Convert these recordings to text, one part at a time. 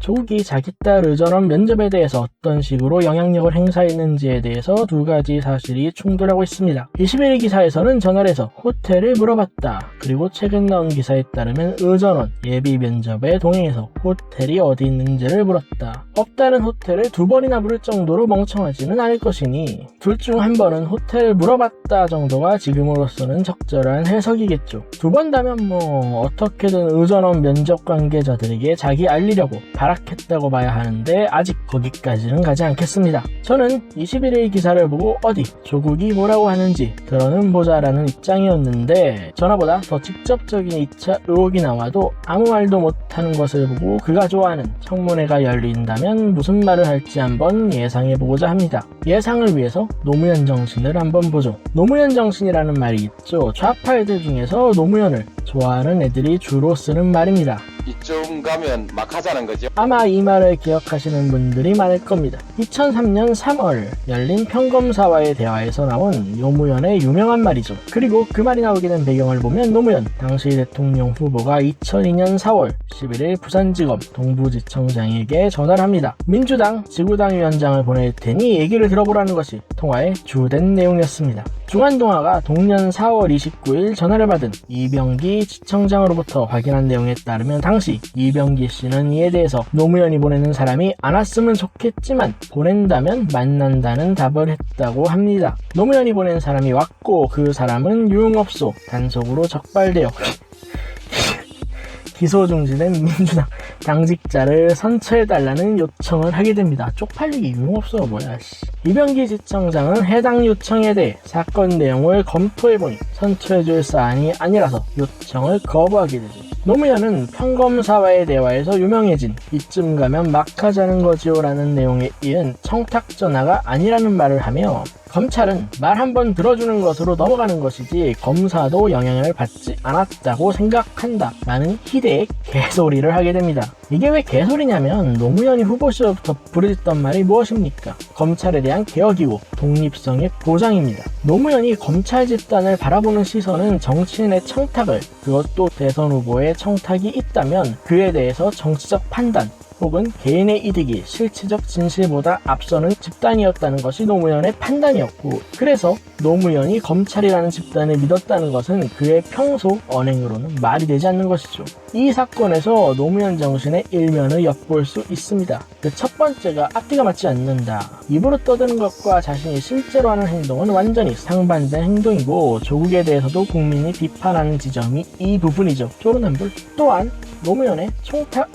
조국이 자기 딸 의전원 면접에 대해서 어떤 식으로 영향력을 행사했는지에 대해서 두 가지 사실이 충돌하고 있습니다. 21일 기사에서는 전화해서 호텔을 물어봤다. 그리고 최근 나온 기사에 따르면 의전원 예비 면접에 동행해서 호텔이 어디 있는지를 물었다. 없다는 호텔을 2번이나 물을 정도로 멍청하지는 않을 것이니 둘 중 한 번은 호텔 물어봤다 정도가 지금으로서는 적절한 해석이겠죠. 2번 다면 어떻게든 의전원 면접 관계자들에게 자기 알리려고 발악했다고 봐야 하는데 아직 거기까지는 가지 않겠습니다. 저는 21일 기사를 보고 어디 조국이 뭐라고 하는지 들어는 보자라는 입장이었는데 전화보다 더 직접적인 2차 의혹이 나와도 아무 말도 못하는 것을 보고 그가 좋아하는 청문회가 열린다면 무슨 말을 할지 한번 예상해보고자 합니다. 예상을 위해서 노무현 정신을 한번 보죠. 노무현 정신이라는 말이 있죠. 좌파애들 중에서 노무현을 좋아하는 애들이 주로 쓰는 말입니다. 이쯤 가면 막 하자는 거죠. 아마 이 말을 기억하시는 분들이 많을 겁니다. 2003년 3월 열린 평검사와의 대화에서 나온 노무현의 유명한 말이죠. 그리고 그 말이 나오게 된 배경을 보면 노무현 당시 대통령 후보가 2002년 4월 11일 부산지검 동부지청장에게 전화를 합니다. 민주당 지구당 위원장을 보낼 테니 얘기를 들어보라는 것이 통화의 주된 내용이었습니다. 중앙동아가 동년 4월 29일 전화를 받은 이병기 지청장으로부터 확인한 내용에 따르면 당시 이병기 씨는 이에 대해서 노무현이 보내는 사람이 안 왔으면 좋겠지만 보낸다면 만난다는 답을 했다고 합니다. 노무현이 보낸 사람이 왔고 그 사람은 유흥업소 단속으로 적발되어 기소 중지된 민주당 당직자를 선처해달라는 요청을 하게 됩니다. 쪽팔리기 유흥업소가 뭐야. 이병기 지청장은 해당 요청에 대해 사건 내용을 검토해보니 선처해줄 사안이 아니라서 요청을 거부하게 되죠. 노무현은 평검사와의 대화에서 유명해진 이쯤 가면 막 하자는 거지요 라는 내용에 이은 청탁전화가 아니라는 말을 하며 검찰은 말 한번 들어주는 것으로 넘어가는 것이지 검사도 영향을 받지 않았다고 생각한다 라는 희대의 개소리를 하게 됩니다. 이게 왜 개소리냐면 노무현이 후보 시절부터 부르짖던 말이 무엇입니까? 검찰에 대한 개혁이고 독립성의 보장입니다. 노무현이 검찰 집단을 바라보는 시선은 정치인의 청탁을, 그것도 대선 후보의 청탁이 있다면 그에 대해서 정치적 판단 혹은 개인의 이득이 실체적 진실보다 앞서는 집단이었다는 것이 노무현의 판단이었고, 그래서 노무현이 검찰이라는 집단을 믿었다는 것은 그의 평소 언행으로는 말이 되지 않는 것이죠. 이 사건에서 노무현 정신의 일면을 엿볼 수 있습니다. 그 첫 번째가 앞뒤가 맞지 않는다. 입으로 떠드는 것과 자신이 실제로 하는 행동은 완전히 상반된 행동이고 조국에 대해서도 국민이 비판하는 지점이 이 부분이죠. 조른한불. 또한 노무현의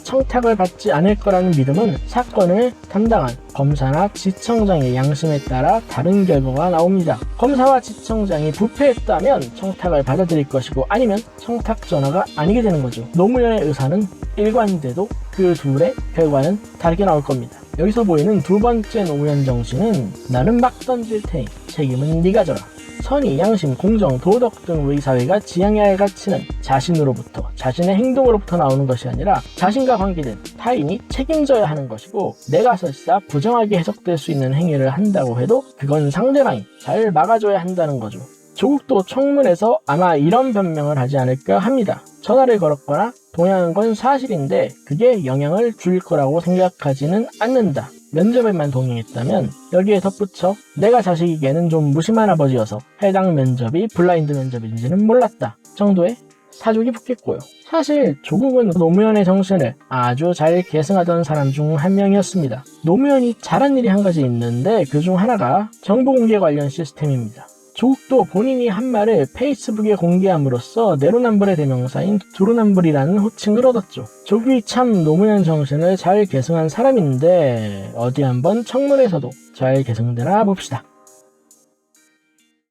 청탁을 받지 않을 거라는 믿음은 사건을 담당한 검사나 지청장의 양심에 따라 다른 결과가 나옵니다. 검사와 지청장이 부패했다면 청탁을 받아들일 것이고 아니면 청탁 전화가 아니게 되는 거죠. 노무현의 의사는 일관돼도 그 둘의 결과는 다르게 나올 겁니다. 여기서 보이는 두 번째 노무현 정신은 나는 막 던질 테니 책임은 네가 져라. 선의, 양심, 공정, 도덕 등 우리 사회가 지향해야 할 가치는 자신으로부터, 자신의 행동으로부터 나오는 것이 아니라 자신과 관계된 타인이 책임져야 하는 것이고, 내가 설사 부정하게 해석될 수 있는 행위를 한다고 해도 그건 상대방이 잘 막아줘야 한다는 거죠. 조국도 청문회에서 아마 이런 변명을 하지 않을까 합니다. 전화를 걸었거나 동행한 건 사실인데 그게 영향을 줄 거라고 생각하지는 않는다. 면접에만 동행했다면 여기에 덧붙여 내가 자식에게는 좀 무심한 아버지여서 해당 면접이 블라인드 면접인지는 몰랐다 정도의 사족이 붙겠고요. 사실 조국은 노무현의 정신을 아주 잘 계승하던 사람 중 한 명이었습니다. 노무현이 잘한 일이 한 가지 있는데 그 중 하나가 정보공개 관련 시스템입니다. 조국도 본인이 한 말을 페이스북에 공개함으로써 내로남불의 대명사인 두루남불이라는 호칭을 얻었죠. 조국이 참 노무현 정신을 잘 계승한 사람인데 어디 한번 청문회에서도 잘 계승되나 봅시다.